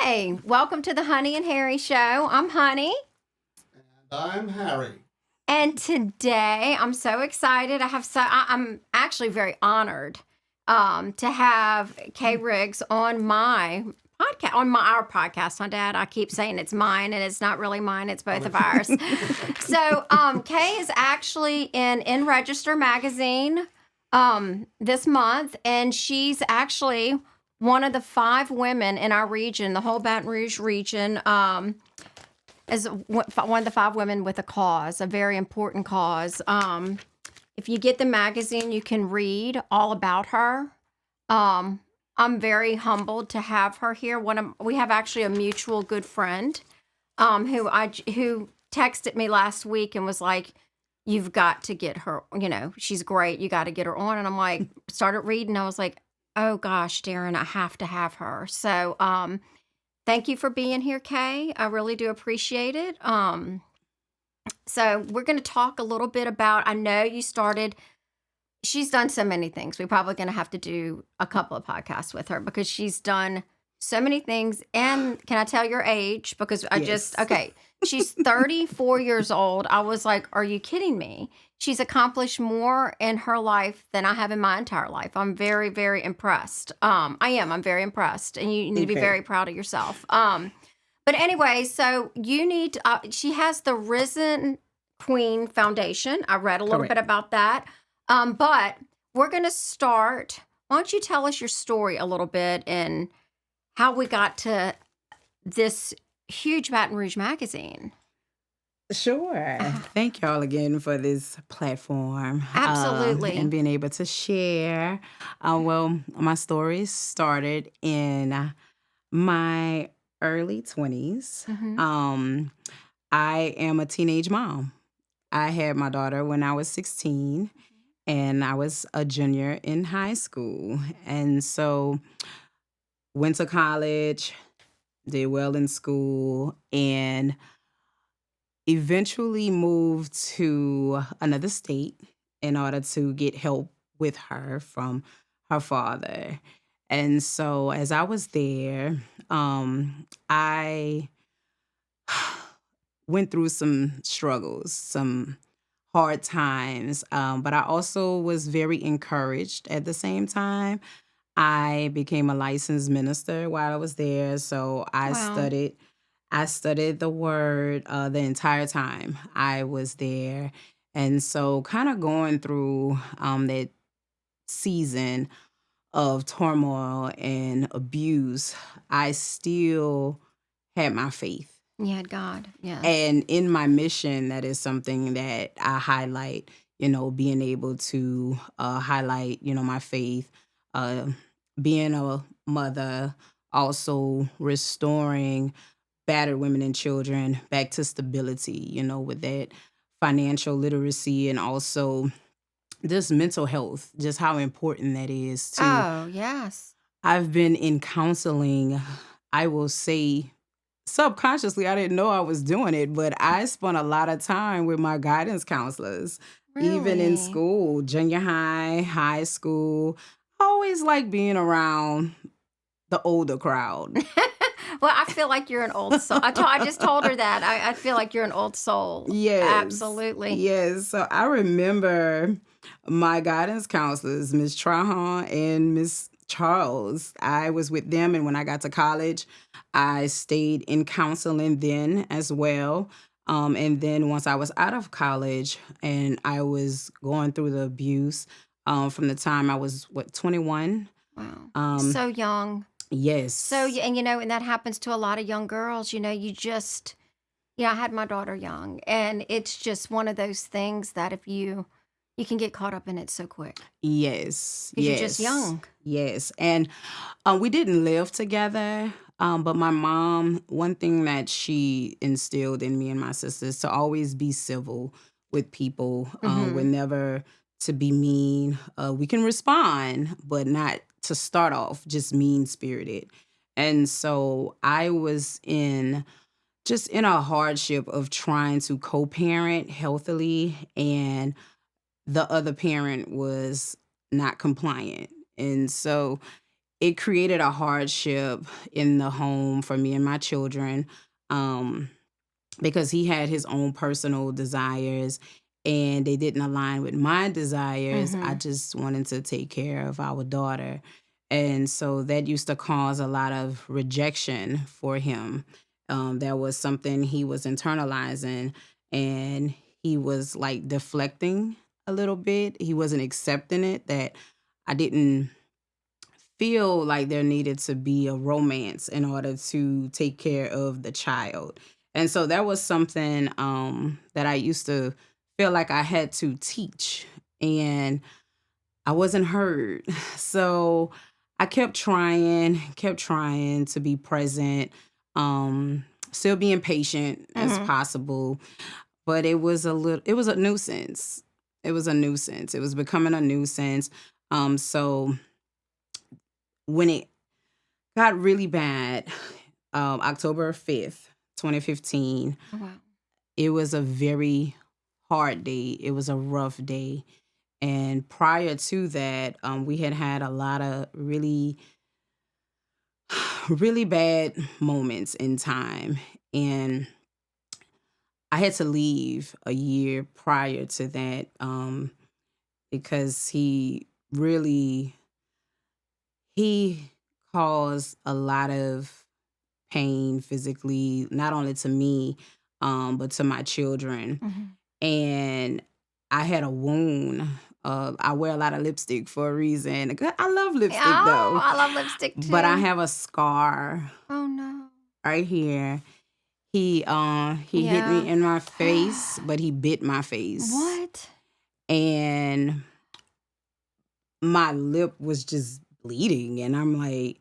Hey, welcome to the Honey and Harry Show. I'm Honey. And I'm Harry. And today I'm so excited. I'm actually very honored to have Kay Riggs on my podcast, our podcast. My dad, I keep saying it's mine, and it's not really mine. It's both of ours. So Kay is actually in Register magazine this month, and she's actually one of the 5 women in our region, the whole Baton Rouge region. As one of the 5 women with a cause, a very important cause. If you get the magazine, you can read all about her. I'm very humbled to have her here. We have actually a mutual good friend who texted me last week and was like, "You've got to get her. She's great. You got to get her on." And I'm like, started reading. I was like, "Oh gosh, Darren, I have to have her." So, thank you for being here, Kay. I really do appreciate it. So we're going to talk a little bit about, I know you started, she's done so many things. We're probably going to have to do a couple of podcasts with her because she's done so many things. And can I tell your age? Because okay, she's 34 years old. I was like, are you kidding me? She's accomplished more in her life than I have in my entire life. I'm very, very impressed. I'm very impressed. And you need to be very proud of yourself. But anyway, so you need, she has the Risen Queen Foundation. I read a little bit about that. But we're going to start. Why don't you tell us your story a little bit and how we got to this huge Baton Rouge magazine? Sure. Thank y'all again for this platform. Absolutely. And being able to share. Well, my story started in my early 20s. I am a teenage mom. I had my daughter when I was 16, and I was a junior in high school. And so went to college, did well in school, and eventually moved to another state in order to get help with her from her father. And so as I was there, I went through some struggles, some hard times, but I also was very encouraged at the same time. I became a licensed minister while I was there, so I studied the word the entire time I was there. And so kind of going through that season of turmoil and abuse, I still had my faith. You had God, yes. And in my mission, that is something that I highlight, being able to highlight, my faith, being a mother, also restoring battered women and children back to stability, with that financial literacy and also just mental health, just how important that is too. Oh, yes. I've been in counseling, I will say subconsciously, I didn't know I was doing it, but I spent a lot of time with my guidance counselors, even in Really? school, junior high, high school. I always like being around the older crowd. Well, I feel like you're an old soul. I just told her that. I feel like you're an old soul. Yes. Absolutely. Yes. So I remember my guidance counselors, Miss Trahan and Miss Charles. I was with them, and when I got to college, I stayed in counseling then as well. And then once I was out of college and I was going through the abuse from the time I was, 21? Wow. So young. Yes. So, and that happens to a lot of young girls. I had my daughter young, and it's just one of those things that if you can get caught up in it so quick. Yes. Because you're just young. Yes. And we didn't live together. But my mom, one thing that she instilled in me and my sisters to always be civil with people. We're never to be mean. We can respond, but not to start off just mean-spirited. And so I was just in a hardship of trying to co-parent healthily, and the other parent was not compliant. And so it created a hardship in the home for me and my children. Um, because he had his own personal desires and they didn't align with my desires. I Mm-hmm. just wanted to take care of our daughter. And so that used to cause a lot of rejection for him. That was something he was internalizing and he was like deflecting a little bit. He wasn't accepting it that I didn't feel like there needed to be a romance in order to take care of the child. And so that was something that I used to feel like I had to teach, and I wasn't heard. So I kept trying to be present, still being patient as Mm-hmm. possible. But it was a nuisance. It was a nuisance. It was becoming a nuisance. So when it got really bad, October 5th, 2015. Oh, wow. It was a very hard day. It was a rough day. And prior to that, we had had a lot of really, really bad moments in time. And I had to leave a year prior to that because he caused a lot of pain physically, not only to me, but to my children. Mm-hmm. And I had a wound. I wear a lot of lipstick for a reason. I love lipstick Oh, though, I love lipstick but I too. have a scar Oh no. right here. He hit me Yeah. in my face, but he bit my face, What? and my lip was just bleeding, and I'm like,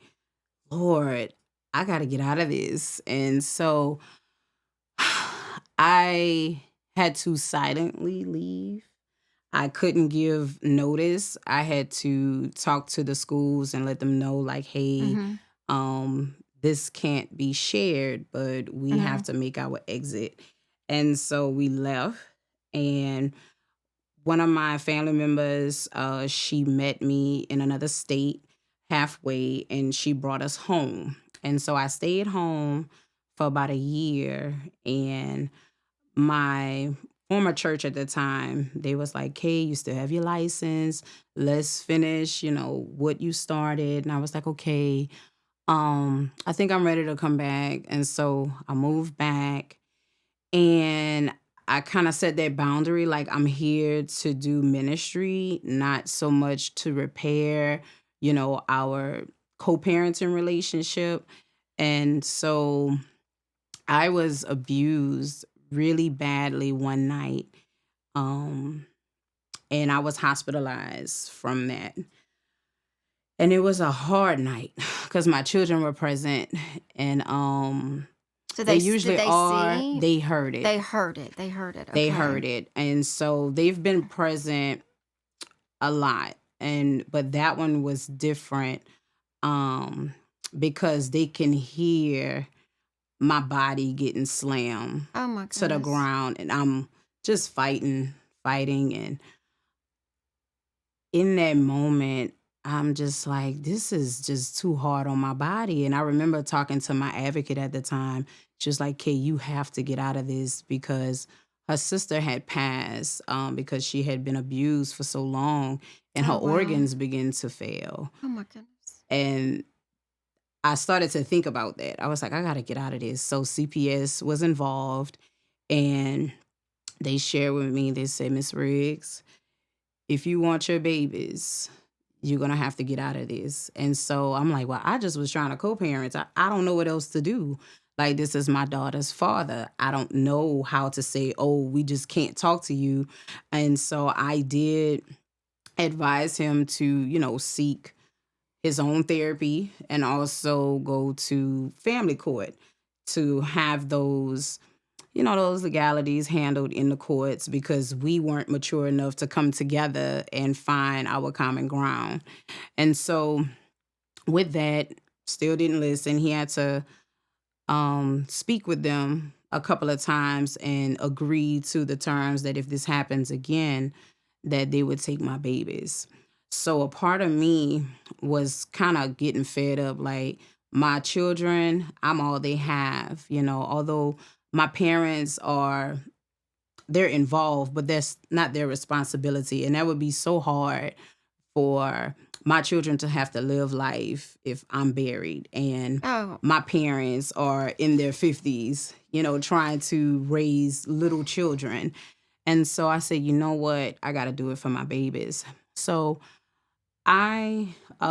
Lord, I got to get out of this. And so I had to silently leave. I couldn't give notice. I had to talk to the schools and let them know, like, hey, Mm-hmm. this can't be shared, but we Mm-hmm. have to make our exit. And so we left. And one of my family members, she met me in another state halfway and she brought us home. And so I stayed home for about a year. And my former church at the time, they was like, hey, you still have your license. Let's finish, what you started. And I was like, okay, I think I'm ready to come back. And so I moved back and I kind of set that boundary, like I'm here to do ministry, not so much to repair, our co-parenting relationship. And so I was abused really badly one night. Um, and I was hospitalized from that. And it was a hard night because my children were present and So they did usually they are. see? They heard it. They heard it. They heard it. They Okay. heard it. And so they've been present a lot. But that one was different um because they can hear my body getting slammed Oh my to the goodness. ground and I'm just fighting and in that moment I'm just like this is just too hard on my body and I remember talking to my advocate at the time just like Kay, you have to get out of this because her sister had passed because she had been abused for so long and her Oh wow. organs began to fail Oh my goodness. and I started to think about that. I was like, I got to get out of this. So CPS was involved and they shared with me, they said, Miss Riggs, if you want your babies, you're going to have to get out of this. And so I'm like, well, I just was trying to co-parent. I don't know what else to do. Like, this is my daughter's father. I don't know how to say, oh, we just can't talk to you. And so I did advise him to, seek his own therapy and also go to family court to have those legalities handled in the courts because we weren't mature enough to come together and find our common ground. And so with that, still didn't listen. He had to speak with them a couple of times and agree to the terms that if this happens again, that they would take my babies. So a part of me was kind of getting fed up. Like, my children, I'm all they have, although my parents they're involved, but that's not their responsibility. And that would be so hard for my children to have to live life if I'm buried and Oh, my parents are in their 50s, trying to raise little children. And so I said, you know what? I got to do it for my babies. So I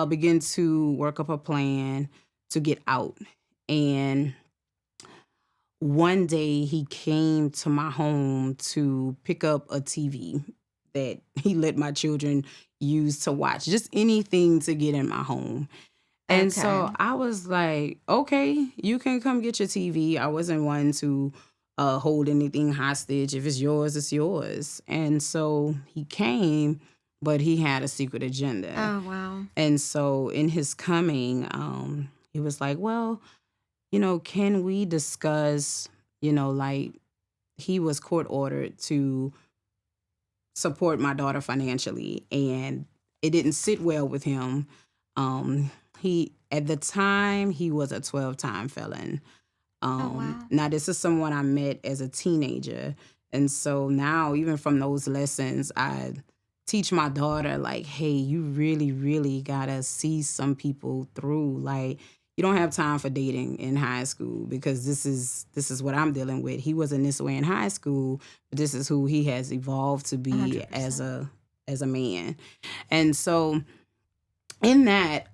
began to work up a plan to get out. And one day he came to my home to pick up a TV that he let my children use to watch, just anything to get in my home. And okay. so I was like, okay, you can come get your TV. I wasn't one to hold anything hostage. If it's yours, it's yours. And so he came, but he had a secret agenda. Oh, wow. And so in his coming, he was like, well, can we discuss, like, he was court ordered to support my daughter financially, and it didn't sit well with him. At the time, he was a 12-time felon. Oh, wow. Now this is someone I met as a teenager. And so now, even from those lessons, I teach my daughter, like, hey, you really, really gotta see some people through. Like, you don't have time for dating in high school, because this is what I'm dealing with. He wasn't this way in high school, but this is who he has evolved to be as 100%. a man. And so in that,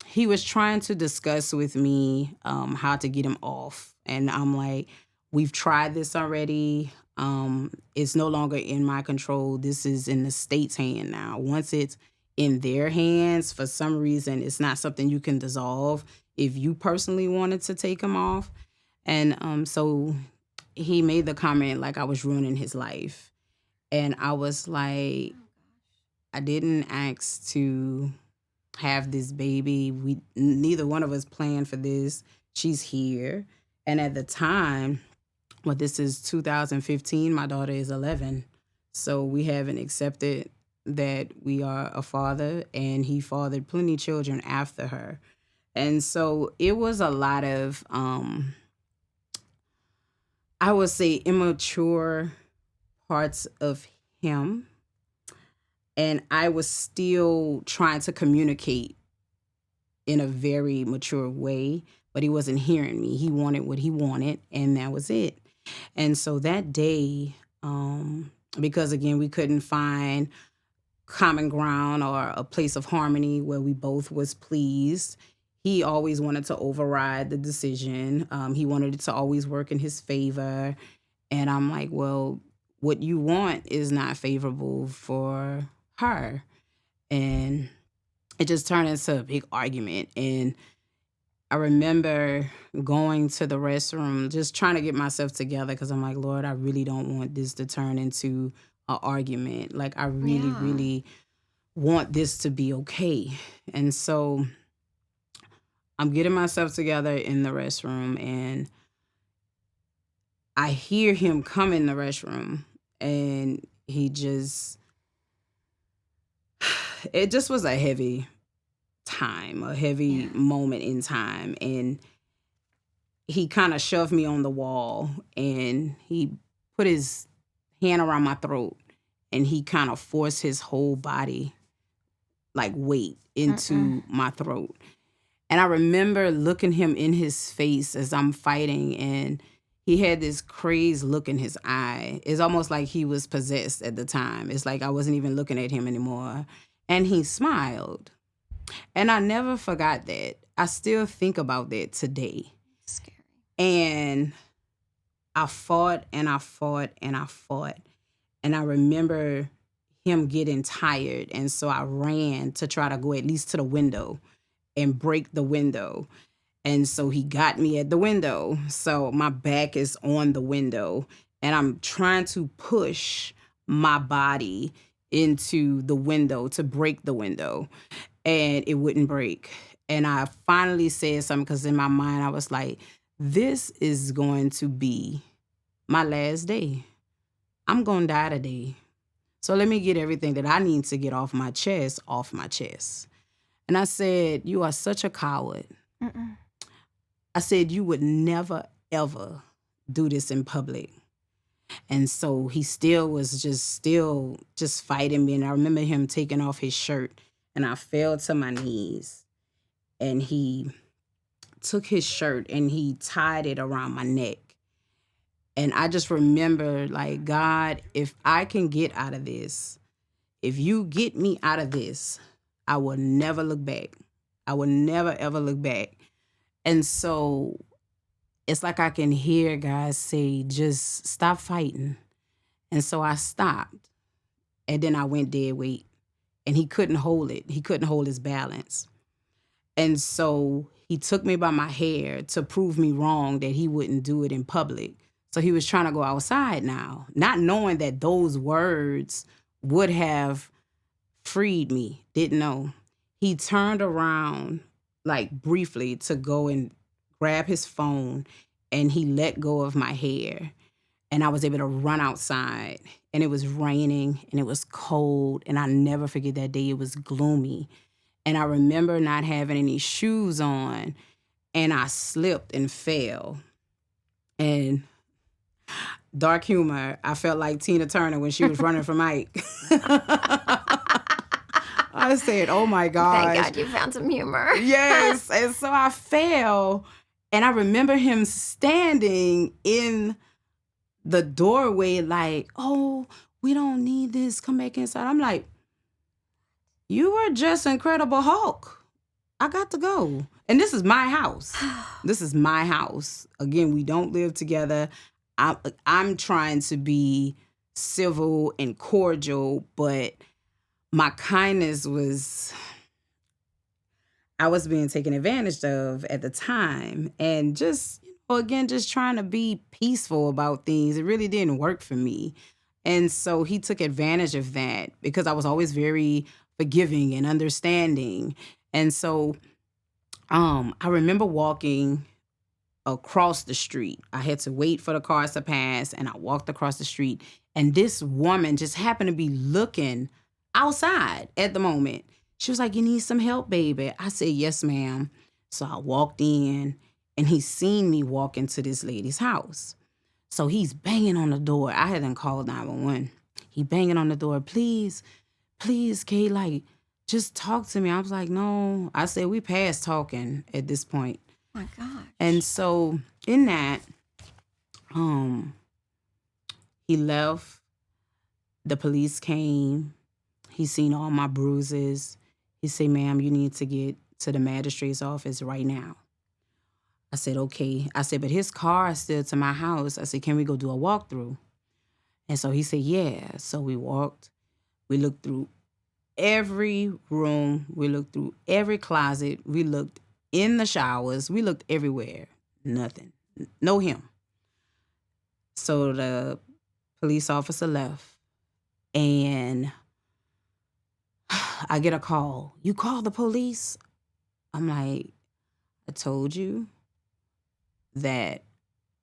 he was trying to discuss with me how to get him off. And I'm like, we've tried this already. It's no longer in my control. This is in the state's hand now. Once it's in their hands, for some reason, it's not something you can dissolve if you personally wanted to take him off. And so he made the comment like I was ruining his life. And I was like, I didn't ask to have this baby. We neither one of us planned for this. She's here. And at the time, well, this is 2015, my daughter is 11. So we haven't accepted that we are a father, and he fathered plenty of children after her. And so it was a lot of I would say immature parts of him, and I was still trying to communicate in a very mature way, but he wasn't hearing me. He wanted what he wanted, and that was it. And so that day, because again, we couldn't find common ground or a place of harmony where we both was pleased, he always wanted to override the decision. He wanted it to always work in his favor. And I'm like, well, what you want is not favorable for her. And it just turned into a big argument. And I remember going to the restroom, just trying to get myself together, because I'm like, Lord, I really don't want this to turn into an argument. Like, I really, Yeah. really want this to be okay. And so I'm getting myself together in the restroom, and I hear him come in the restroom, and it just was a heavy time, a heavy Yeah. moment in time. And he kind of shoved me on the wall, and he put his hand around my throat, and he kind of forced his whole body, like, weight Mm-mm. into my throat. And I remember looking him in his face as I'm fighting, and he had this crazed look in his eye. It's almost like he was possessed at the time. It's like I wasn't even looking at him anymore. And he smiled. And I never forgot that. I still think about that today. Scary. And I fought and I fought and I fought. And I remember him getting tired. And so I ran to try to go at least to the window and break the window. And so he got me at the window. So my back is on the window, and I'm trying to push my body into the window to break the window, and it wouldn't break. And I finally said something, because in my mind I was like, this is going to be my last day. I'm going to die today. So let me get everything that I need to get off my chest off my chest. And I said, you are such a coward. Mm-mm. I said, you would never, ever do this in public. And so he still was just fighting me. And I remember him taking off his shirt and I fell to my knees. And he took his shirt and he tied it around my neck. And I just remember, like, God, if I can get out of this, if you get me out of this, I will never look back. I will never, ever look back. And so it's like I can hear God say, just stop fighting. And so I stopped. And then I went dead weight. And he couldn't hold it. He couldn't hold his balance. And so he took me by my hair to prove me wrong that he wouldn't do it in public. So he was trying to go outside now, not knowing that those words would have freed me. Didn't know. He turned around like briefly to go and grab his phone and he let go of my hair. And I was able to run outside and it was raining and it was cold. And I never forget that day. It was gloomy. And I remember not having any shoes on and I slipped and fell. And dark humor, I felt like Tina Turner when she was running from Mike. I said, oh my gosh. Thank God you found some humor. Yes. And so I fell. And I remember him standing in the doorway like, oh, we don't need this. Come back inside. I'm like, you were just Incredible Hulk. I got to go. And this is my house. This is my house. Again, we don't live together. I'm trying to be civil and cordial, but my kindness was, I was being taken advantage of at the time. And just, again, just trying to be peaceful about things. It really didn't work for me. And so he took advantage of that because I was always very forgiving and understanding. And so I remember walking across the street. I had to wait for the cars to pass and I walked across the street and this woman just happened to be looking outside at the moment. She was like, you need some help, baby? I said, yes, ma'am. So I walked in and he seen me walk into this lady's house. So he's banging on the door. I hadn't called 911. He banging on the door, please, Kay, like, just talk to me. I was like, no. I said, we past talking at this point. Oh my gosh. And so in that, he left. The police came. He seen all my bruises. He said, ma'am, you need to get to the magistrate's office right now. I said, okay. I said, but his car is still to my house. I said, can we go do a walkthrough? And so he said, yeah. So we walked. We looked through every room. We looked through every closet. We looked in the showers. We looked everywhere. Nothing. No him. So the police officer left. And I get a call. You called the police? I'm like, I told you that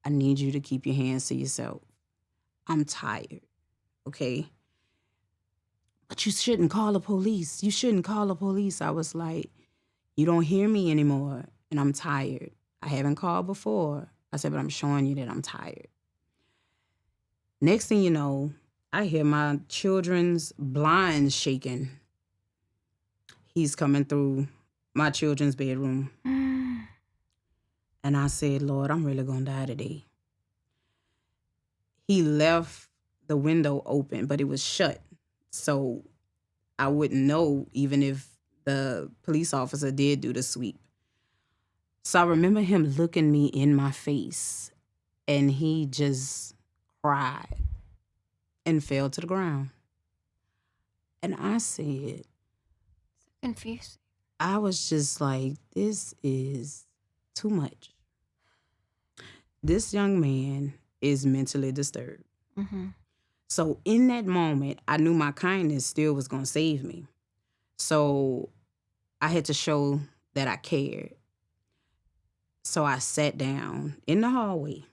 I need you to keep your hands to yourself. I'm tired, okay? But you shouldn't call the police. You shouldn't call the police. I was like, you don't hear me anymore, and I'm tired. I haven't called before. I said, but I'm showing you that I'm tired. Next thing you know, I hear my children's blinds shaking. He's coming through my children's bedroom. And I said, Lord, I'm really going to die today. He left the window open, but it was shut. So I wouldn't know even if the police officer did do the sweep. So I remember him looking me in my face and he just cried and fell to the ground. And I said, Confused. I was just like, this is too much. This young man is mentally disturbed. Mm-hmm. So in that moment, I knew my kindness still was going to save me. So I had to show that I cared. So I sat down in the hallway,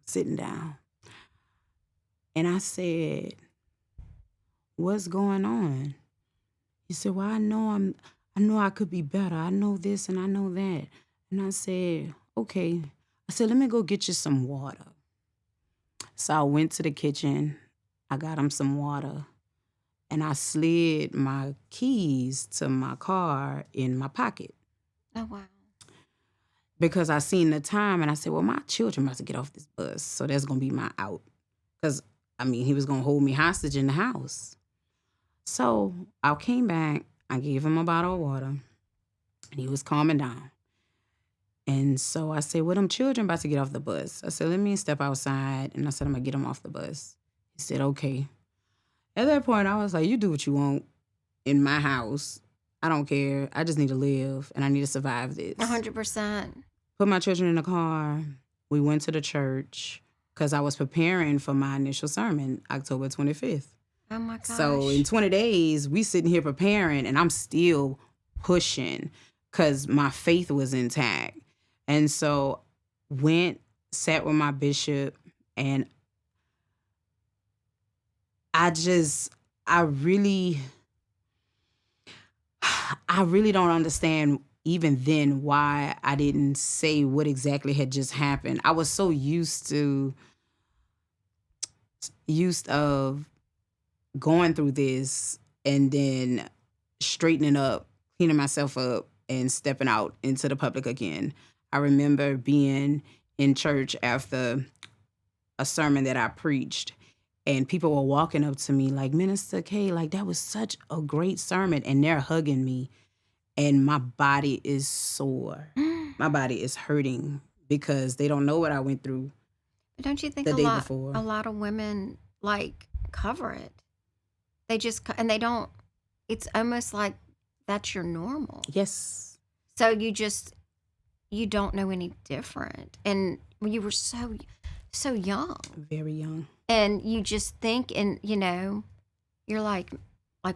sitting down. And I said, what's going on? He said, well, I know I could be better. I know this and I know that. And I said, okay. I said, let me go get you some water. So I went to the kitchen. I got him some water. And I slid my keys to my car in my pocket Oh, wow. because I seen the time and I said, well, my children about to get off this bus. So that's going to be my out. Because, I mean, he was going to hold me hostage in the house. So I came back. I gave him a bottle of water. And he was calming down. And so I said, well, them children about to get off the bus. I said, let me step outside. And I said, I'm going to get them off the bus. He said, okay. At that point, I was like, you do what you want in my house. I don't care. I just need to live and I need to survive this. 100%. Put my children in the car. We went to the church because I was preparing for my initial sermon, October 25th. Oh, my gosh. So in 20 days, we sitting here preparing and I'm still pushing because my faith was intact. And so sat with my bishop, and I really don't understand even then why I didn't say what exactly had just happened. I was so used of going through this and then straightening up, cleaning myself up, and stepping out into the public again. I remember being in church after a sermon that I preached, and people were walking up to me like, Minister K, like, that was such a great sermon, and they're hugging me, and my body is sore. My body is hurting because they don't know what I went through But don't you think the a day lot before. of women like cover it? They just and they don't. It's almost like that's your normal. Yes, So you don't know any different. And when you were so young, very young. and you just think, and you're like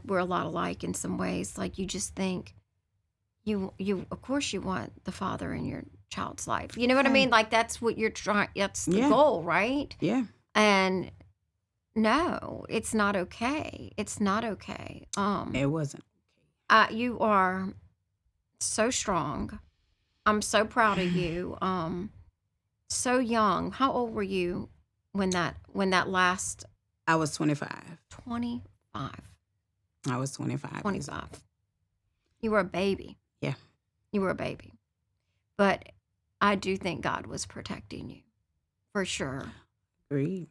we're a lot alike in some ways. Like you just think you of course you want the father in your child's life. You know what I Yeah. mean? Like that's what you're trying. That's the Yeah. goal, right? Yeah. And no, it's not okay. It's not okay. It wasn't. You are so strong. I'm so proud of you. So young. How old were you when that last I was 25. 25? I was 25. 25. You were a baby. Yeah. You were a baby. But I do think God was protecting you, for sure. Agreed.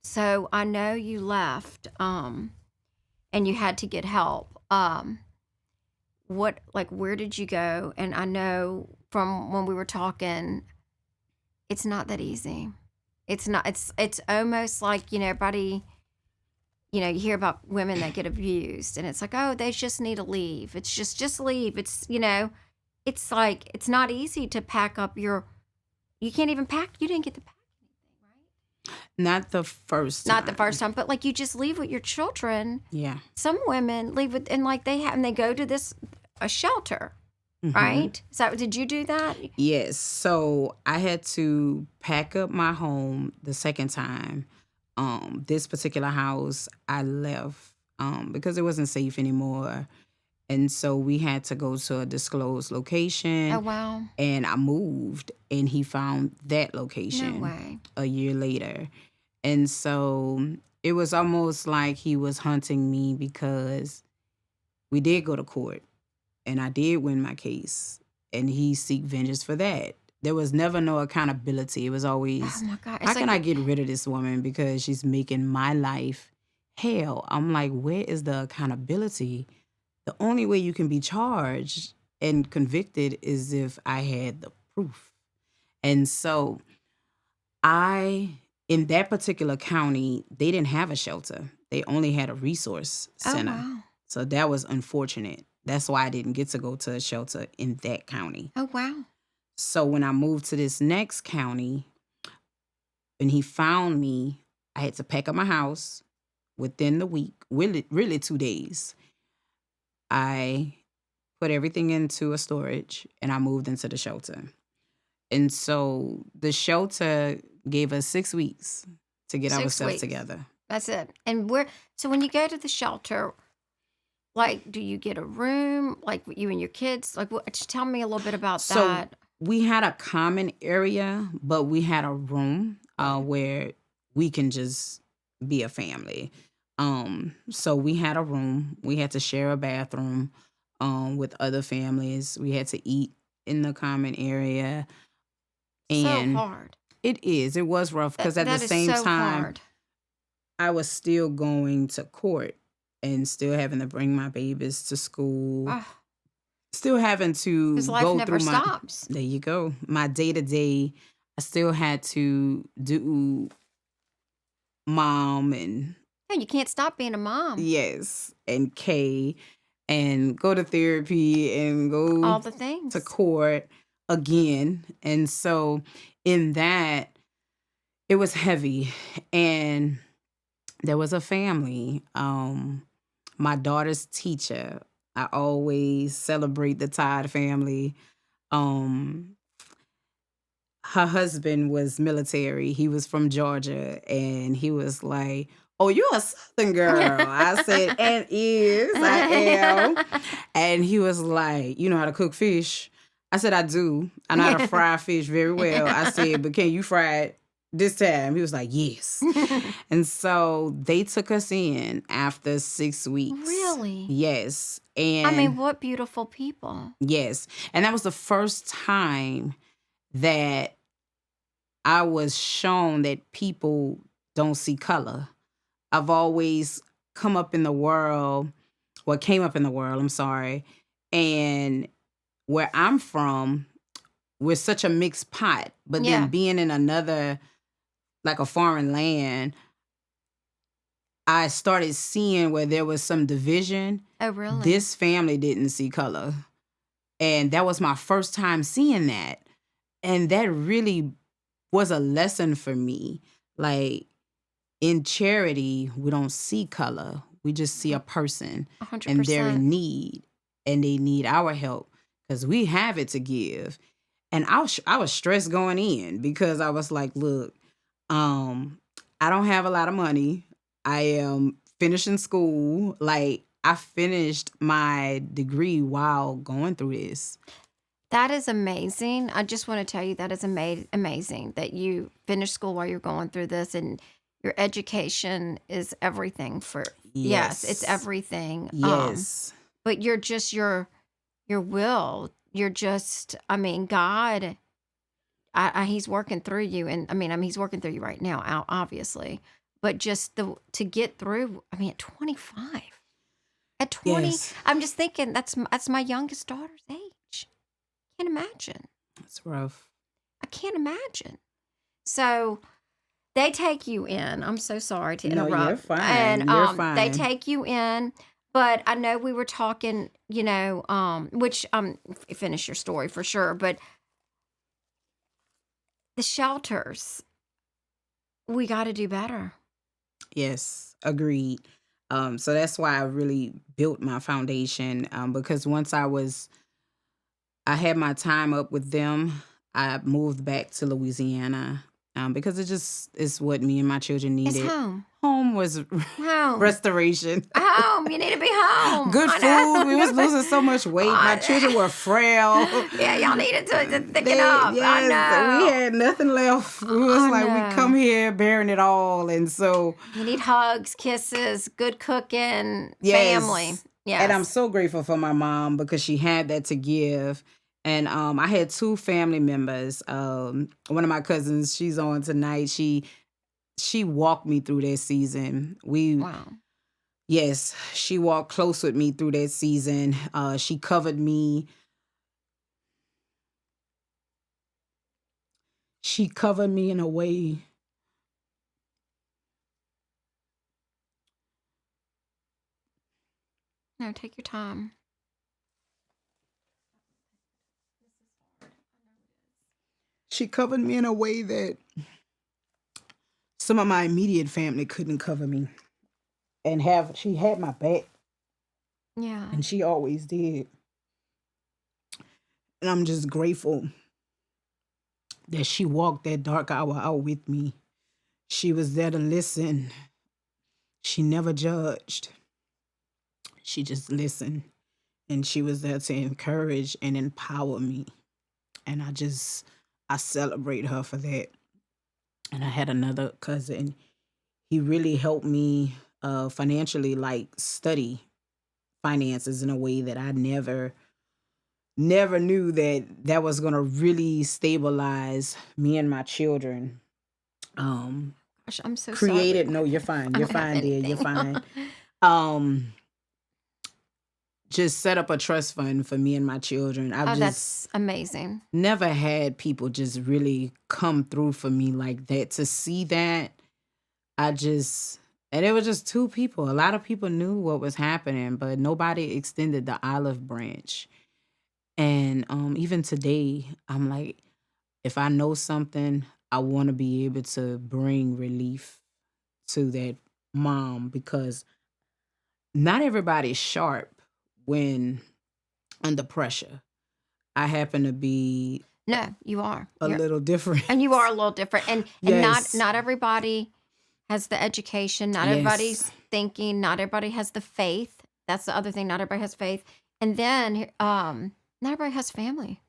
So I know you left, and you had to get help. Where did you go? And I know from when we were talking, it's not that easy. It's not. It's almost like everybody. You hear about women that get abused, and it's like, oh, they just need to leave. It's just leave. It's it's like it's not easy to pack up your. You can't even pack. You didn't get to pack anything, right? Not the first time. Not the first time, but like you just leave with your children. Yeah. Some women leave with, and like they go to a shelter, Mhm. right? Did you do that? Yes. So I had to pack up my home the second time. This particular house I left because it wasn't safe anymore. And so we had to go to a disclosed location. Oh wow! And I moved, and he found that No location way. a year later. And so it was almost like he was hunting me because we did go to court and I did win my case, and he seek vengeance for that. There was never no accountability. It was always, Oh my God! how can I get rid of this woman because she's making my life hell? I'm like, where is the accountability? The only way you can be charged and convicted is if I had the proof. And so in that particular county, they didn't have a shelter. They only had a resource center. Oh wow! So that was unfortunate. That's why I didn't get to go to a shelter in that county. Oh wow! So when I moved to this next county, when he found me, I had to pack up my house within the week, really 2 days. I put everything into a storage and I moved into the shelter. And so the shelter gave us 6 weeks to get 6 ourselves weeks. together. That's it. And so when you go to the shelter, like, do you get a room, like you and your kids? Like, just tell me a little bit about So that. we had a common area, but we had a room where we can just be a family. So we had a room. We had to share a bathroom with other families. We had to eat in the common area. So And hard. it was rough That because at the that is same so time, hard. I was still going to court and still having to bring my babies to school, Oh, still having to because life go never through my, stops. there you go, my day to day. I still had to do mom and Yeah, you can't stop being a mom. yes, and K and go to therapy and All go the to things. court again. And so in that, it was heavy. And there was a family. My daughter's teacher. I always celebrate the Todd family. Um, Her husband was military. He was from Georgia, and he was like, "Oh, you're a Southern girl." I said, "And is I am." And he was like, "You know how to cook fish?" I said, "I do. I know how to fry fish very well." I said, "But can you fry it this time?" He was like, "Yes." And so they took us in after 6 weeks. Really? Yes. I mean, And what beautiful people. yes. And that was the first time that I was shown that people don't see color. I've always come up in the world, came up in the world, I'm sorry. And where I'm from, we're such a mixed pot. But then Yeah. being in another, like a foreign land, I started seeing where there was some division. Oh, really? This family didn't see color. And that was my first time seeing that. And that really was a lesson for me. Like, in charity, we don't see color. We just see a person and they're 100%. in need and they need our help because we have it to give. And I was stressed going in because I was like, look, I don't have a lot of money. I am finishing school. Like, I finished my degree while going through this. That is amazing. I just want to tell you that is amazing that you finished school while you're going through this, and your education is everything for, yes, it's Yes. everything. Yes. But you're just your will. You're just, I mean, God, He's working through you, and I mean, He's working through you right now, obviously. But just to get through. I mean, at 25, at 20, Yes. I'm just thinking that's my youngest daughter's age. Can't imagine. It's rough. I can't imagine. So they take you in. I'm so sorry to No, interrupt. you're fine. And You're they fine. take you in, but I know we were talking, which finish your story for sure, but the shelters, we got to do better. Yes, agreed. So that's why I really built my foundation. Because once I had my time up with them, I moved back to Louisiana. Because it's what me and my children It's needed. home. Home was Home. restoration. Home. You need to be home. Good I know. food. We was losing so much weight. My children were frail. Yeah, y'all needed to thicken up. Yes, I know. we had nothing left. We was I like, know. we come here bearing it all. And so You need hugs, kisses, good cooking, yes. family. Yes. And I'm so grateful for my mom because she had that to give. And I had two family members. One of my cousins, she's on tonight. She walked me through that season. Wow. Yes, she walked close with me through that season. She covered me. She covered me in a way. No, take your time. She covered me in a way that some of my immediate family couldn't cover me. And she had my back. Yeah. And she always did. And I'm just grateful that she walked that dark hour out with me. She was there to listen. she never judged. She just listened. And she was there to encourage and empower me. And I celebrate her for that. And I had another cousin. He really helped me financially, like study finances in a way that I never knew that was going to really stabilize me and my children. Gosh, I'm so Created, sorry. no, you're fine. I You're don't have fine, dear. You're anything. fine. Just set up a trust fund for me and my children. I've Oh, just that's amazing. never had people just really come through for me like that. To see that, and it was just two people. A lot of people knew what was happening, but nobody extended the olive branch. And even today, I'm like, if I know something, I want to be able to bring relief to that mom, because not everybody's sharp when under pressure. I happen to be No, you are. a little different. And you are a little different. And Yes. not everybody has the education. Not everybody's Yes. thinking. Not everybody has the faith. That's the other thing. Not everybody has faith. And then not everybody has family.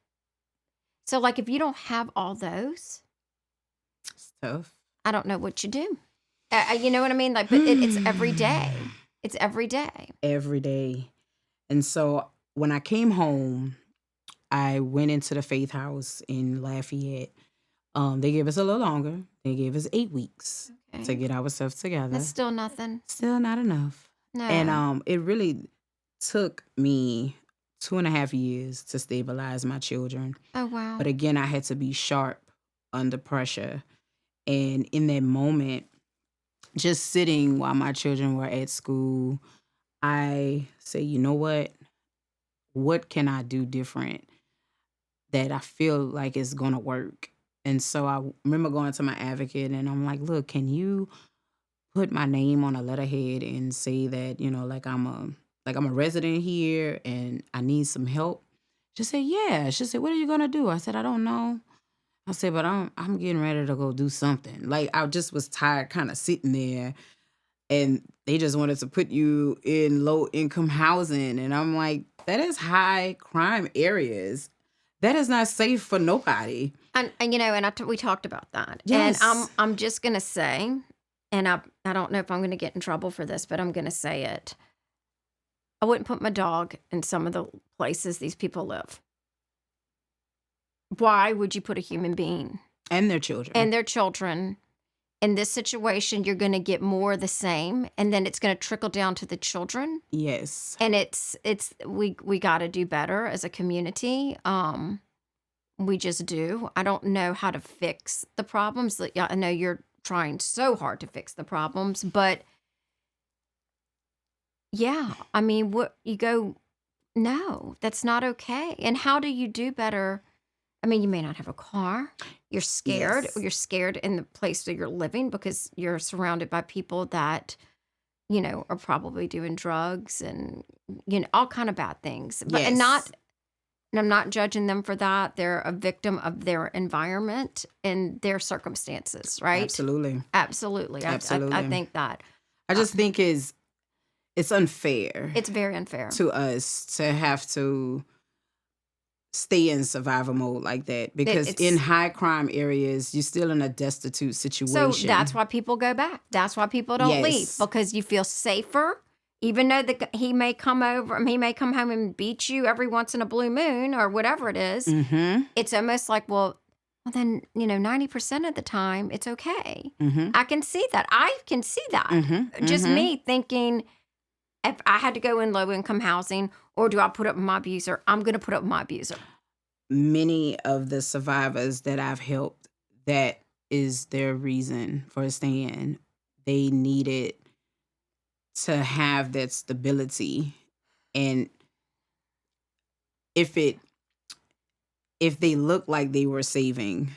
So like if you don't have all those, It's tough. I don't know what you do. You know what I mean? Like, but it's every day. It's every day. Every day. And so when I came home, I went into the Faith House in Lafayette. They gave us a little longer. They gave us 8 weeks to Okay. get ourselves together. That's still nothing. Still not enough. No. And it really took me 2.5 years to stabilize my children. Oh, wow. But again, I had to be sharp under pressure. And in that moment, just sitting while my children were at school, I say, you know what? What can I do different that I feel like is going to work? And so I remember going to my advocate and I'm like, look, can you put my name on a letterhead and say that, like I'm a resident here and I need some help? She said, yeah. She said, what are you going to do? I said, I don't know. I said, but I'm getting ready to go do something. Like I just was tired kind of sitting there, and they just wanted to put you in low income housing. And I'm like, that is high crime areas. That is not safe for nobody. And we talked about that. Yes. And I'm just gonna say, and I don't know if I'm gonna get in trouble for this, but I'm gonna say it. I wouldn't put my dog in some of the places these people live. Why would you put a human being And their children. and their children in this situation? You're going to get more of the same, and then it's going to trickle down to the children. Yes. And we got to do better as a community. We just do. I don't know how to fix the problems. I know you're trying so hard to fix the problems, but yeah, I mean, what you go, no, that's not okay. And how do you do better? I mean, you may not have a car. You're scared. Yes. Or you're scared in the place that you're living because you're surrounded by people that, are probably doing drugs and, all kind of bad things. But and I'm not judging them for that. They're a victim of their environment and their circumstances, right? Absolutely. Absolutely. Absolutely. I think that. I just think it's unfair. It's very unfair. To us to have to stay in survival mode like that, because in high crime areas, you're still in a destitute situation. So that's why people go back. That's why people don't leave, because you feel safer. Even though he may come over, he may come home and beat you every once in a blue moon or whatever it is. Mm-hmm. It's almost like, well, then 90% of the time it's okay. Mm-hmm. I can see that. I can see that. Mm-hmm. Just Mm-hmm. me thinking, if I had to go in low income housing, or do I put up with my abuser? I'm going to put up with my abuser. Many of the survivors that I've helped, that is their reason for staying. They needed to have that stability. And if they looked like they were saving,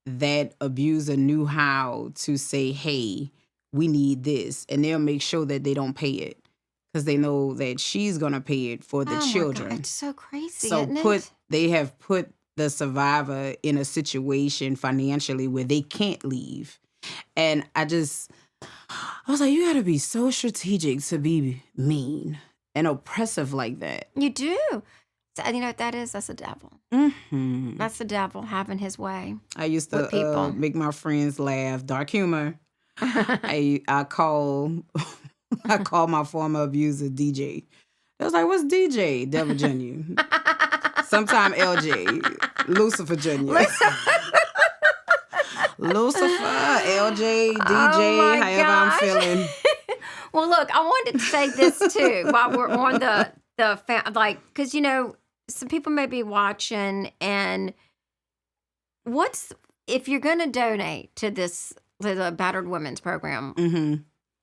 that abuser knew how to say, hey, we need this. And they'll make sure that they don't pay it, because they know that she's going to pay it for the children. My God, it's so crazy, So isn't it? they have put the survivor in a situation financially where they can't leave. And I was like, you gotta be so strategic to be mean and oppressive like that. You do. So, you know what that is? That's the devil. Hmm That's the devil having his way I used with to people. make my friends laugh. Dark humor. I call I call my former abuser DJ. I was like, what's DJ? Devil Junior. Sometime LJ. Lucifer Junior. Listen. Lucifer, LJ, Oh DJ, my however I'm gosh. feeling. Well, look, I wanted to say this too while we're on like, because some people may be watching, and if you're going to donate to the Battered Women's Program, Hmm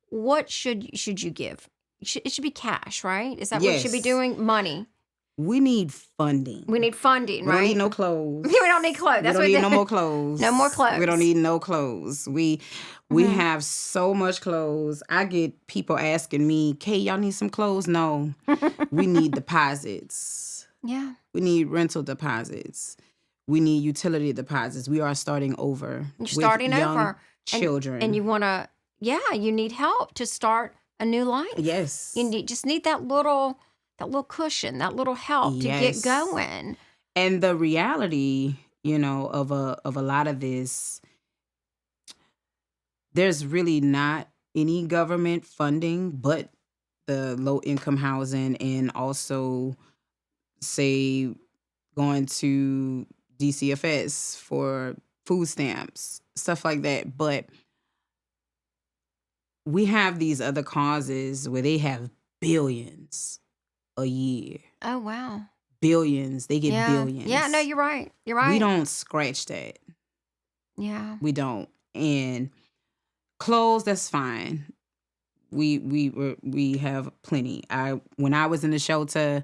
what should you give? It should be cash, right? Is that what you should be Yes. doing? Money. We need funding. We need funding, We right? don't need no clothes. We don't need clothes. We That's don't what need they- no more clothes. No more clothes. We don't need no clothes. We Mhm. have so much clothes. I get people asking me, Kay, y'all need some clothes? No. We need deposits. Yeah. We need rental deposits. We need utility deposits. We are starting over. You're with starting young over. children. And you want to, you need help to start a new life. Yes. You just need that little cushion, that little help to get Yes. going. And the reality, of a lot of this, there's really not any government funding but the low income housing, and also say going to DCFS for food stamps, stuff like that. But we have these other causes where they have billions a year. Oh, wow. Billions. They get Yeah. billions. Yeah, no, you're right. You're right. We don't scratch that. Yeah. We don't. And clothes, that's fine. We have plenty. When I was in the shelter,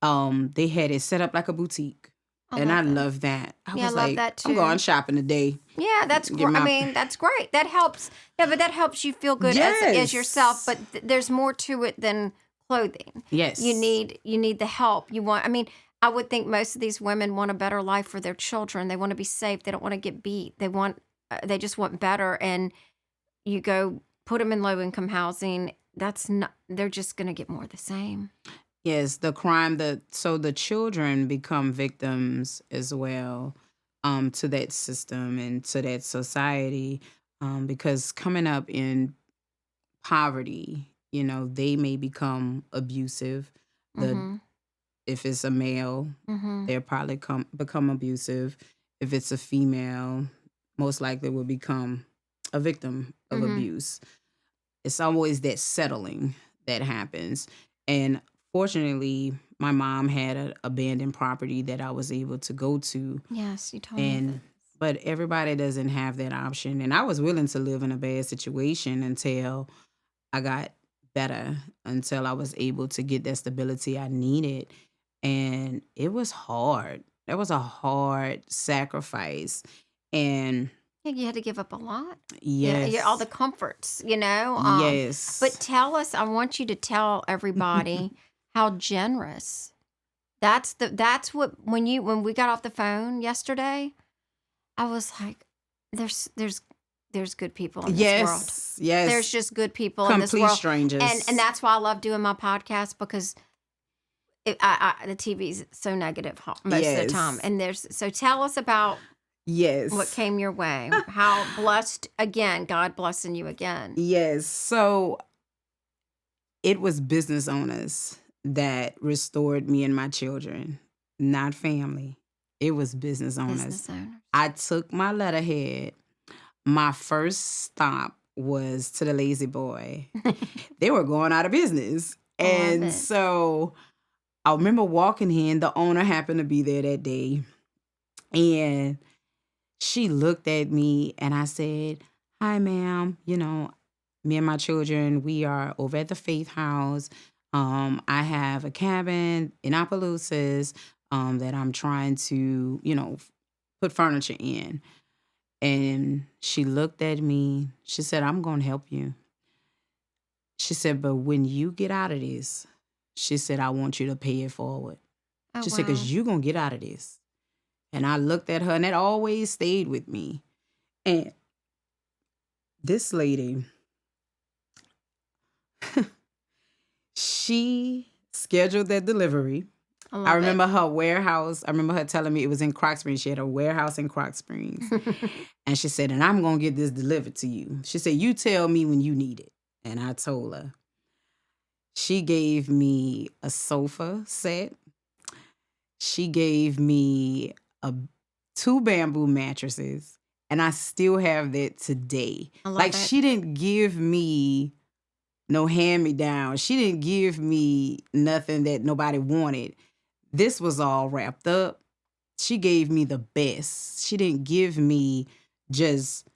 they had it set up like a boutique. And I love that. love that. I Yeah, was I love like, that I'm too. going shopping today. Yeah, that's Get great. I my- mean, that's great. That helps. Yeah, but that helps you feel good as Yes. yourself. But there's more to it than clothing. Yes. You need the help. I would think most of these women want a better life for their children. They want to be safe. They don't want to get beat. They just want better. And you go put them in low income housing. They're just going to get more of the same. Yes, the crime so the children become victims as well, to that system and to that society, because coming up in poverty, they may become abusive. Mhm. If it's a male, Mhm. they'll probably become abusive. If it's a female, most likely will become a victim of Mhm. abuse. It's always that settling that happens. And fortunately, my mom had an abandoned property that I was able to go to. Yes, you told me. And but everybody doesn't have that option. And I was willing to live in a bad situation until I got better, until I was able to get that stability I needed. And it was hard. That was a hard sacrifice. And Yeah, you had to give up a lot. yes. Yeah, all the comforts, yes. But I want you to tell everybody how generous. That's what when we got off the phone yesterday, I was like, there's good people in this world. Yes. Yes. There's just good people in this complete world. strangers. And that's why I love doing my podcast, because the TV's so negative most of the time. Yes. And so tell us about yes. what came your way. How blessed, again, God blessing you again. Yes. So it was business owners that restored me and my children, not family. It was business owners. Business owners. I took my letterhead. My first stop was to the Lazy Boy. They were going out of business. Love And it. so I remember walking in. The owner happened to be there that day. And she looked at me and I said, "Hi, ma'am. Me and my children, we are over at the Faith House. I have a cabin in Opelousas that I'm trying to, put furniture in." And she looked at me. She said, "I'm going to help you." She said, "But when you get out of this," she said, "I want you to pay it forward." Oh, She said, wow. "Because you're going to get out of this." And I looked at her, and that always stayed with me. And this lady, She scheduled that delivery. I I love remember her warehouse. I remember her telling me it was in Croc Springs. She had a warehouse in Croc Springs. it. And she said, and I'm going to get this delivered to you. She said, you tell me when you need it. And I told her. She gave me a sofa set. She gave me a 2 bamboo mattresses. And I still have that today. I love Like, it. she didn't give me no hand-me-down. She didn't give me nothing that nobody wanted. This was all wrapped up. She gave me the best. She didn't give me just,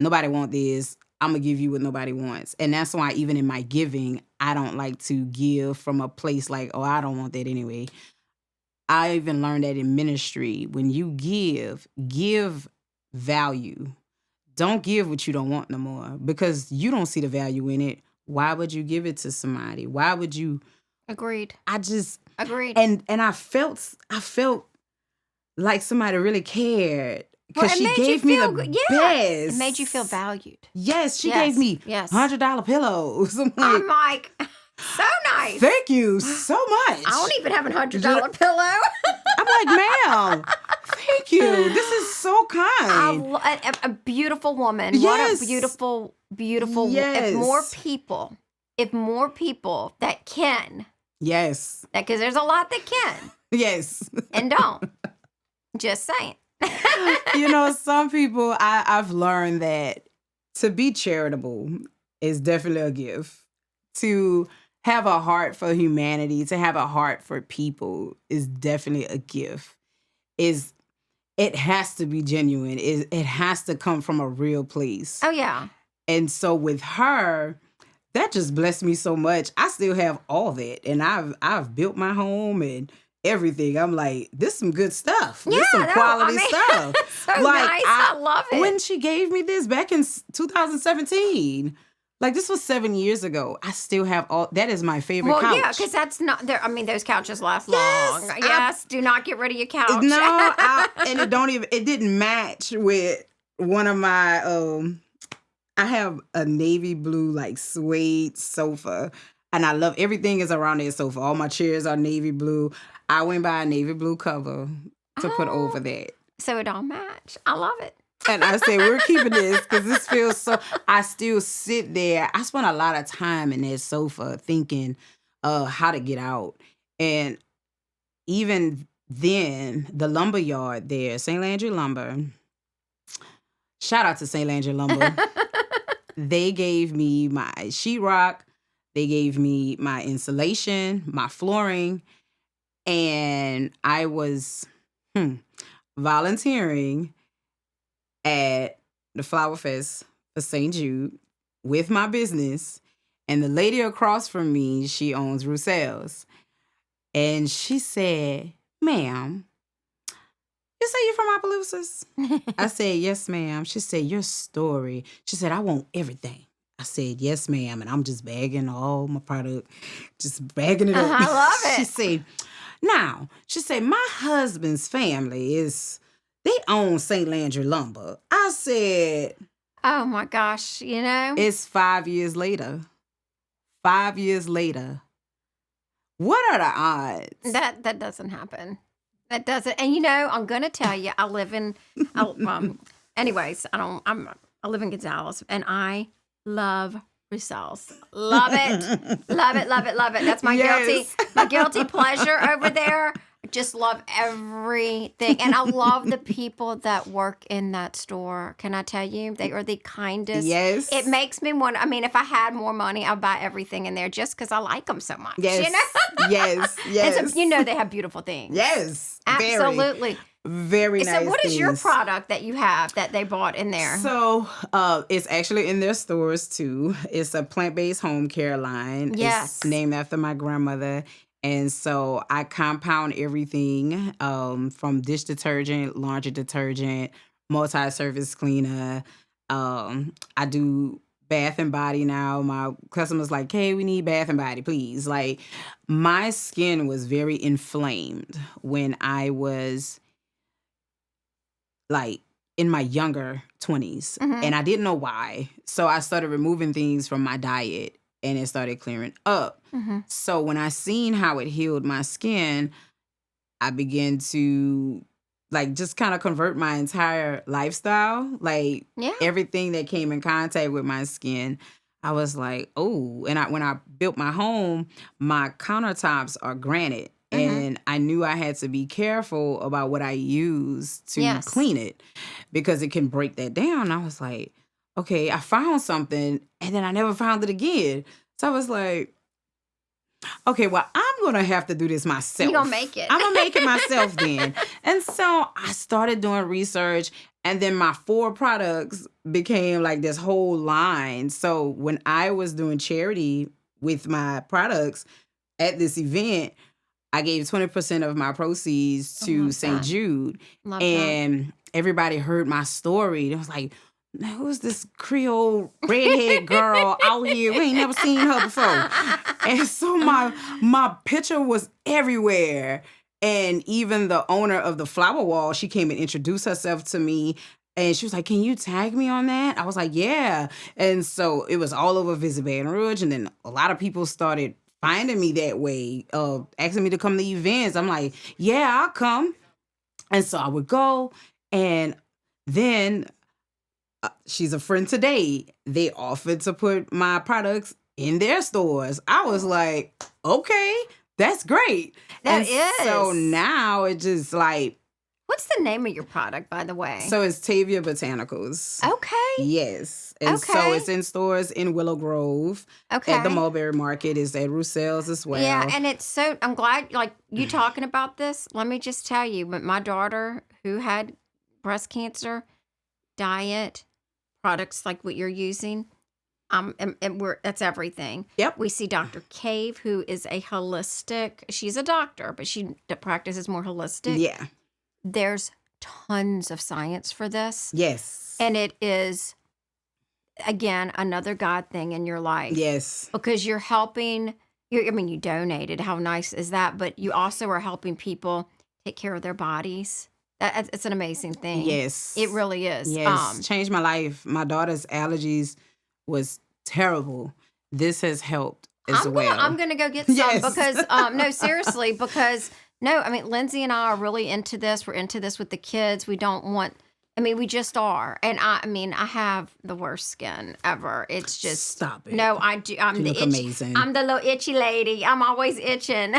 nobody want this. I'm going to give you what nobody wants. And that's why even in my giving, I don't like to give from a place like, oh, I don't want that anyway. I even learned that in ministry. When you give value. Don't give what you don't want no more because you don't see the value in it. Why would you give it to somebody? Why would you? Agreed. Agreed. And I felt like somebody really cared because Well, it she made you gave me feel the good. Yeah. best. It made you feel valued. Yes, she Yes, gave me yes. $100 pillows. I'm I'm like, like, so nice. thank you so much. I don't even have a $100 pillow. I'm like, ma'am, thank you. This is so kind. A beautiful woman. Yes. What a beautiful, beautiful. Yes. If more people that can, Yes. because there's a lot that can Yes. and don't. Just saying. Some people, I've learned that to be charitable is definitely a gift. To have a heart for humanity, to have a heart for people is definitely a gift. It has to be genuine. It has to come from a real place. Oh, yeah. And so with her, that just blessed me so much. I still have all that. And I've built my home and everything. I'm like, this is some good stuff. This is some quality stuff. So nice. I love it. When she gave me this back in 2017, like this was 7 years ago, I still have all. That is my favorite couch. Well, yeah, because that's not there. I mean, those couches last long. Yes, do not get rid of your couch. No, and it didn't match with one of my, I have a navy blue like suede sofa, and I love everything is around that sofa. All my chairs are navy blue. I went by a navy blue cover to put over that. So it all match. I love it. And I said, we're keeping this because this feels so, I still sit there. I spent a lot of time in that sofa thinking how to get out. And even then, the lumber yard there, St. Landry Lumber, shout out to St. Landry Lumber. They gave me my sheetrock. They gave me my insulation, my flooring. And I was volunteering at the Flower Fest for St. Jude with my business. And the lady across from me, she owns Roussel's. And she said, ma'am, you say you're from Opelousas? I said, yes, ma'am. She said, your story. She said, I want everything. I said, yes, ma'am. And I'm just bagging all my product, just bagging it up. I love it. She said, my husband's family they own St. Landry Lumber. I said, oh my gosh, it's 5 years later. 5 years later. What are the odds? That doesn't happen. That doesn't. And I'm gonna tell you, I live in. Anyways, I live in Gonzales, and I love Roussel's. Love it, love it, love it, love it. That's my guilty pleasure over there. I just love everything, and I love the people that work in that store. Can I tell you, they are the kindest. Yes, it makes me want. I mean, if I had more money, I'd buy everything in there just because I like them so much. Yes, yes. And so, they have beautiful things. Yes, absolutely. Very nice. So, what is your product that you have that they bought in there? So, it's actually in their stores too. It's a plant-based home care line. Yes, it's named after my grandmother. And so I compound everything from dish detergent, laundry detergent, multi-surface cleaner. I do bath and body now. My customers like, hey, we need bath and body, please. Like, my skin was very inflamed when I was like in my younger 20s. Mm-hmm. And I didn't know why. So I started removing things from my diet. and it started clearing up. Mm-hmm. So when I seen how it healed my skin, I began to like just kind of convert my entire lifestyle. Like Yeah. everything that came in contact with my skin, I was like, oh. And when I built my home, my countertops are granite. Mm-hmm. And I knew I had to be careful about what I use to Yes. clean it because it can break that down. I was like, okay, I found something and then I never found it again. So I was like, okay, well, I'm going to have to do this myself. You're going to make it. I'm going to make it myself then. And so I started doing research, and then my 4 products became like this whole line. So when I was doing charity with my products at this event, I gave 20% of my proceeds to love St. that. Jude. Love that. And everybody heard my story. It was like, who's this Creole redhead girl out here? We ain't never seen her before. And so my picture was everywhere. And even the owner of the flower wall, she came and introduced herself to me. And she was like, can you tag me on that? I was like, yeah. And so it was all over Visit Baton Rouge. And then a lot of people started finding me that way, asking me to come to events. I'm like, yeah, I'll come. And so I would go. And then she's a friend today. They offered to put my products in their stores. I was like, okay, that's great. That So is. now it just like, What's the name of your product, by the way? so it's Tavia Botanicals. Okay. Yes. And so Okay. it's in stores in Willow Grove. Okay. At the Mulberry Market. It's at Roussel's as well. Yeah, and it's so, I'm glad, like, you talking about this. Let me just tell you, but my daughter who had breast cancer, diet, products like what you're using, and that's everything. Yep. We see Dr. Cave, who is a holistic, she's a doctor, but she practices more holistic. Yeah. There's tons of science for this. Yes. And it is, again, another God thing in your life. Yes. Because you're helping, you donated. How nice is that? But you also are helping people take care of their bodies. It's an amazing thing. Yes. It really is. Yes. Changed my life. My daughter's allergies was terrible. This has helped as well. I'm gonna go get some Yes. because no, seriously, because no, Lindsay and I are really into this. We're into this with the kids. We don't want. We just are, and I have the worst skin ever. It's just Stop it. No, I do. I'm You the look amazing. I'm the little itchy lady. I'm always itching.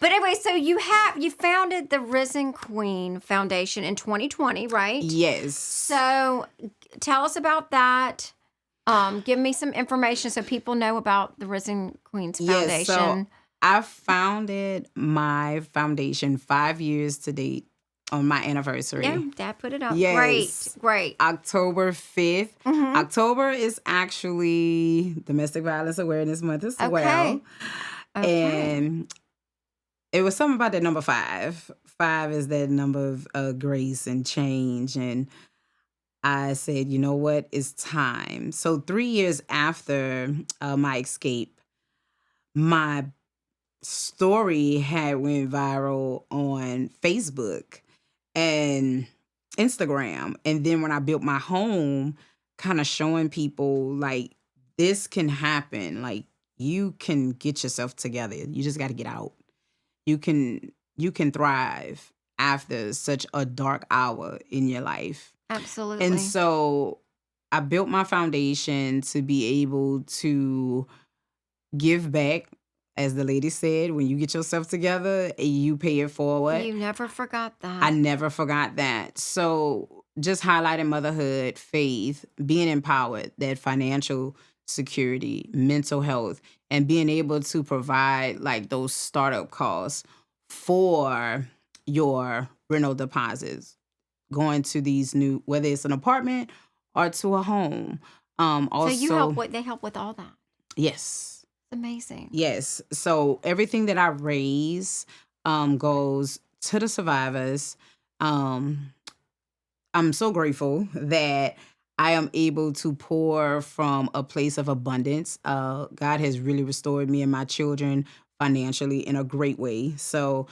But anyway, so you founded the Risen Queen Foundation in 2020, right? Yes. So tell us about that. Give me some information so people know about the Risen Queens Foundation. Yes, so I founded my foundation 5 years to date on my anniversary. Yeah, Dad put it up. Yes. Great. October 5th. Mhm. October is actually Domestic Violence Awareness Month as well. Okay. And it was something about that number 5. 5 is that number of grace and change. And I said, you know what? It's time. So 3 years after my escape, my story had went viral on Facebook and Instagram. And then when I built my home, kind of showing people like this can happen. Like you can get yourself together. You just got to get out. You can thrive after such a dark hour in your life. Absolutely. And so I built my foundation to be able to give back. As the lady said, when you get yourself together, you pay it forward. You never forgot that. I never forgot that. So just highlighting motherhood, faith, being empowered, that financial security, mental health, and being able to provide like those startup costs for your rental deposits, going to these new, whether it's an apartment or to a home. Also, so they help with all that. Yes. Amazing. Yes. So everything that I raise goes to the survivors. I'm so grateful that I am able to pour from a place of abundance. God has really restored me and my children financially in a great way. So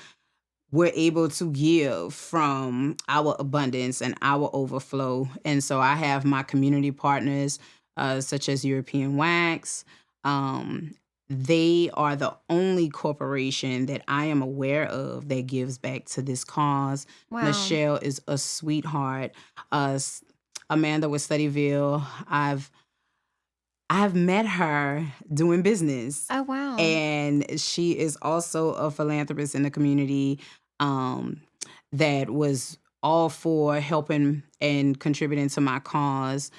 we're able to give from our abundance and our overflow. And so I have my community partners such as European Wax, Um, they are the only corporation that I am aware of that gives back to this cause. Wow. Michelle is a sweetheart. Amanda with Studyville, I've met her doing business, Oh, wow. and she is also a philanthropist in the community, um, that was all for helping and contributing to my cause.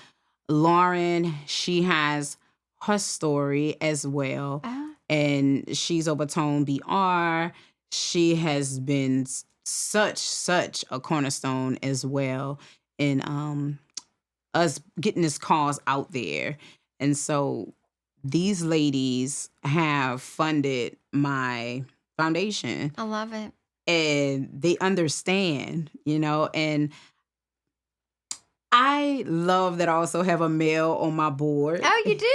Lauren, she has her story as well, Oh, and she's Overtone BR. She has been such a cornerstone as well in us getting this cause out there. And so these ladies have funded my foundation, I love it. and they understand, and I love that I also have a male on my board. Oh, you do?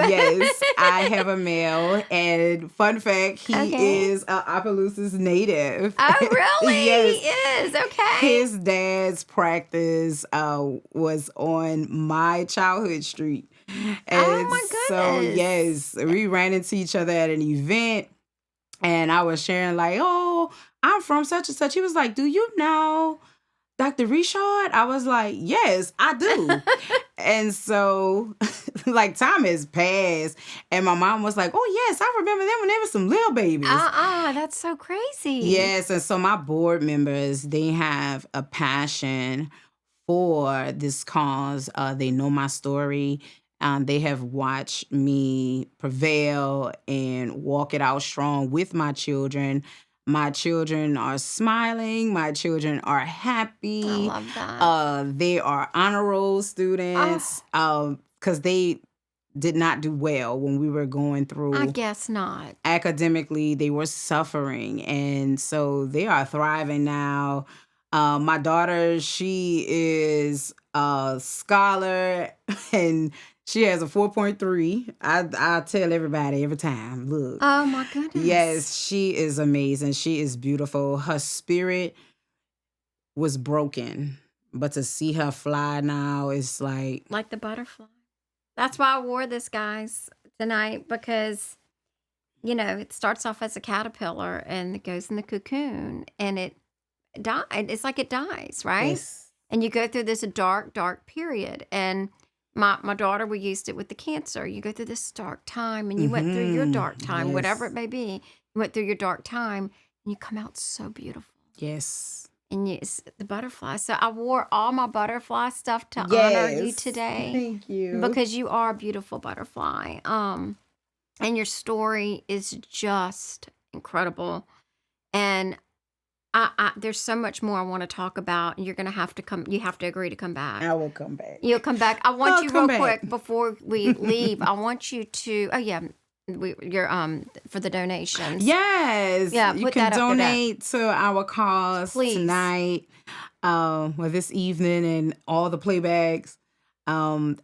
Yes, I have a male, and fun fact, he Okay. is a Opelousas native. Oh, really? Yes. He is. Okay. His dad's practice was on my childhood street. Oh, And my so, goodness. yes, we ran into each other at an event, and I was sharing, like, oh, I'm from such and such. He was like, do you know Dr. Richard? I was like, yes, I do. And so, like, time has passed, and my mom was like, oh, yes, I remember them when they were some little babies. That's so crazy. Yes, and so my board members, they have a passion for this cause. They know my story. They have watched me prevail and walk it out strong with my children. My children are smiling. My children are I happy. love that. They are honor roll students because they did not do well when we were going through. I guess not. Academically, they were suffering, and so they are thriving now. My daughter, she is a scholar, and she has a 4.3. I tell everybody every time, look. Oh, my goodness. Yes, she is amazing. She is beautiful. Her spirit was broken, but to see her fly now is like the butterfly. That's why I wore this, guys, tonight, because, it starts off as a caterpillar and it goes in the cocoon and it died. It's like it dies, right? yes. And you go through this dark period. And my daughter, we used it with the cancer. You go through this dark time, and you went through your dark time, whatever it Yes. may be. You went through your dark time, and you come out so beautiful. Yes. And it's the butterfly. So I wore all my butterfly stuff to honor you Yes. today, Thank you. because you are a beautiful butterfly. And your story is just incredible. And I there's so much more I want to talk about. You're gonna have to come. You have to agree to come back. I will come back. You'll come back. I want I'll you come real back. quick before we leave. I want you to. Oh yeah, you're for the donations. Yes. Yeah, You put can that up there. donate to our cause Please. tonight, or this evening, and all the playbacks.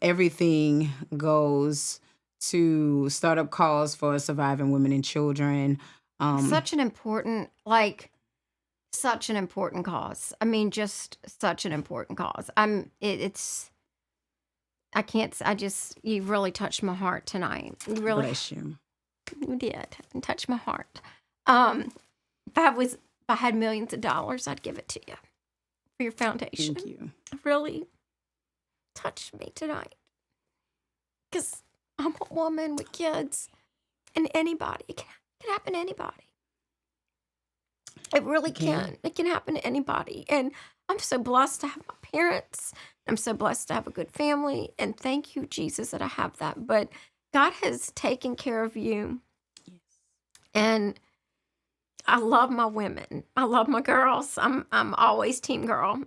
Everything goes to startup calls for surviving women and children. Such an important cause. I mean, just such an important cause. It's. I can't. You've really touched my heart tonight. You really. Bless you. You did. And touch my heart. If I had millions of dollars, I'd give it to you for your foundation. Thank you. It really touched me tonight. Because I'm a woman with kids, and anybody, it can happen to anybody. It really can. It can happen to anybody. And I'm so blessed to have my parents. I'm so blessed to have a good family. And thank you, Jesus, that I have that. But God has taken care of you. Yes. And I love my women. I love my girls. I'm always team girl.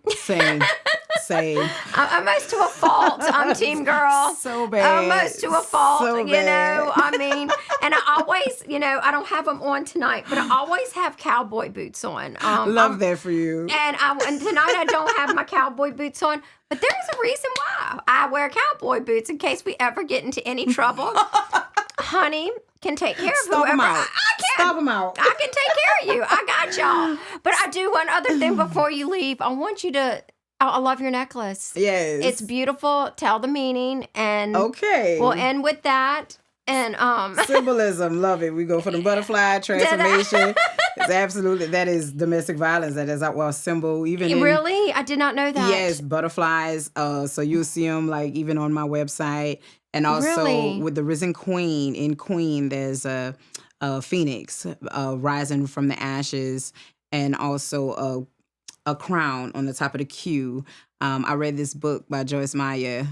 Same. Almost to a fault. I'm team girl. So bad. Almost to a fault. So bad. I mean, and I always, I don't have them on tonight, but I always have cowboy boots on. Love that for you. And tonight I don't have my cowboy boots on, but there's a reason why I wear cowboy boots, in case we ever get into any trouble. Honey can take care of Stop whoever. them out. I can. Stop them out. I can take care of you. I got y'all. But I do one other thing before you leave. I want you to. I love your necklace. Yes. It's beautiful. Tell the meaning, and Okay. we'll end with that. And Symbolism, love it. We go for the butterfly transformation. It's absolutely, that is domestic violence. That is our symbol. Even really, I did not know that. Yes, butterflies. So you'll see them like even on my website, and also Really? with the risen queen. In Queen, there's a phoenix rising from the ashes, and also a crown on the top of the Q. I read this book by Joyce Myers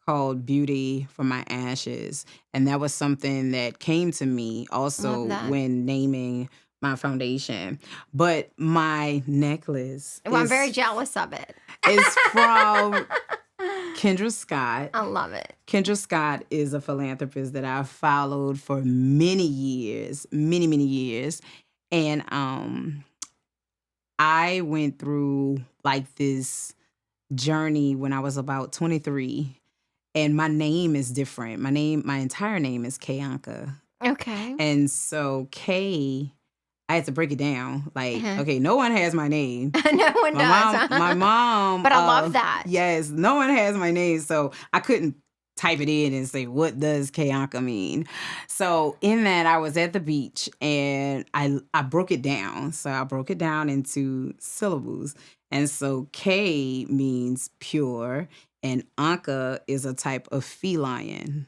called Beauty from My Ashes. And that was something that came to me also Love that. when naming my foundation. But my necklace Well, I'm very jealous of it. is from Kendra Scott. I love it. Kendra Scott is a philanthropist that I've followed for many years. And I went through like this journey when I was about 23. And my name is different. My entire name is Kayanka. Okay. And so K, I had to break it down. Like, Uh-huh. okay, no one has my name. No one does. My mom. But I love that. Yes, no one has my name. So I couldn't type it in and say, what does Kayanka mean? So in that, I was at the beach and I broke it down. So I broke it down into syllables. And so K means pure, and Anka is a type of feline.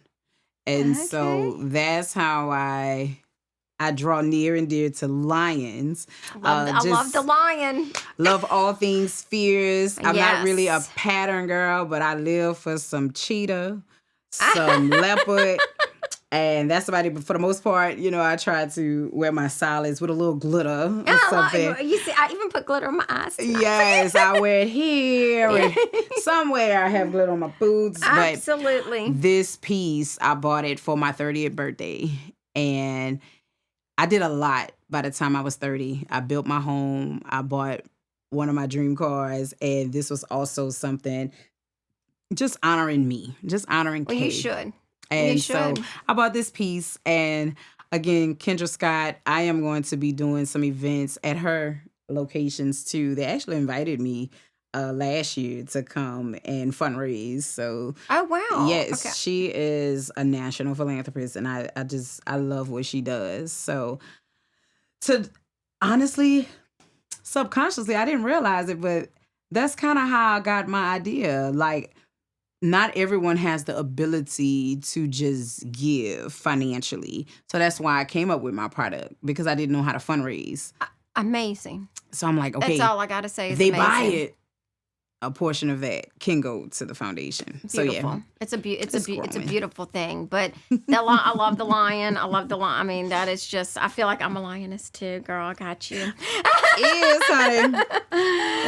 And so that's how I draw near and dear to lions. I love the lion. Love all things fierce. I'm not really a Yes. pattern girl, but I live for some cheetah, some leopard. And that's about it. But for the most part, I try to wear my solids with a little glitter or something. You see, I even put glitter on my eyes tonight. Yes, I wear it here. And somewhere I have glitter on my boots. Absolutely. But this piece, I bought it for my 30th birthday. And I did a lot by the time I was 30. I built my home. I bought one of my dream cars. And this was also something just honoring me, just honoring Well, Kay. you should. And so I bought this piece. And again, Kendra Scott, I am going to be doing some events at her locations too. They actually invited me last year to come and fundraise. So, oh wow, yes, okay. She is a national philanthropist, and I love what she does. So, honestly, subconsciously, I didn't realize it, but that's kind of how I got my idea. Like, not everyone has the ability to just give financially. So that's why I came up with my product, because I didn't know how to fundraise. Amazing. So I'm like, okay, that's all I got to say. Is they amazing. buy it. A portion of that can go to the foundation. Beautiful. So yeah, It's a growing. beautiful thing. But I love the lion. I love the lion. I mean, that is just. I feel like I'm a lioness too, girl. I got you. Yes, honey.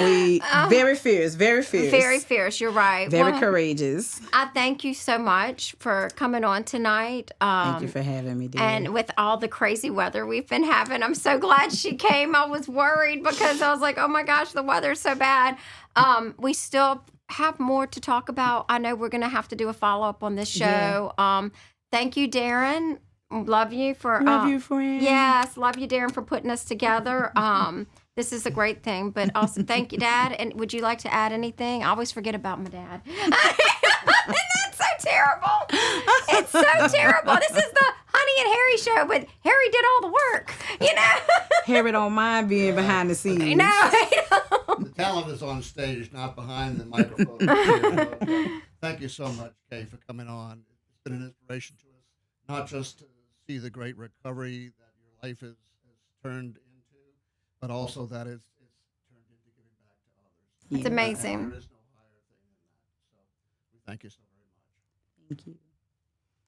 We very fierce, very fierce, Very fierce. You're right. very Well, courageous. I thank you so much for coming on tonight. Thank you for having me, dear. And with all the crazy weather we've been having, I'm so glad she came. I was worried because I was like, oh my gosh, the weather's so bad. We still have more to talk about. I know we're going to have to do a follow-up on this show. Yeah. Thank you, Darren. Love you for... Love you, friend. Yes, love you, Darren, for putting us together. This is a great thing. But also, thank you, Dad. And would you like to add anything? I always forget about my dad. And that's so terrible. It's so terrible. This is the Honey and Harry show, but Harry did all the work, Harry don't mind being behind the scenes. No, I don't. The talent is on stage, not behind the microphone. Thank you so much, Kay, for coming on. It's been an inspiration to us, not just to see the great recovery that your life has turned into, but also that it's turned into giving back to others. It's amazing. And there is no higher thing than that. So we thank you so very much. Thank you.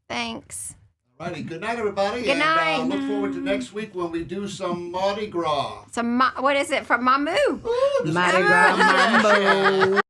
Thanks. All righty. Good night, everybody. Good night. And look forward to next week when we do some Mardi Gras. So, what is it from Mamu? Ooh, this Mardi is- Gras Mambo.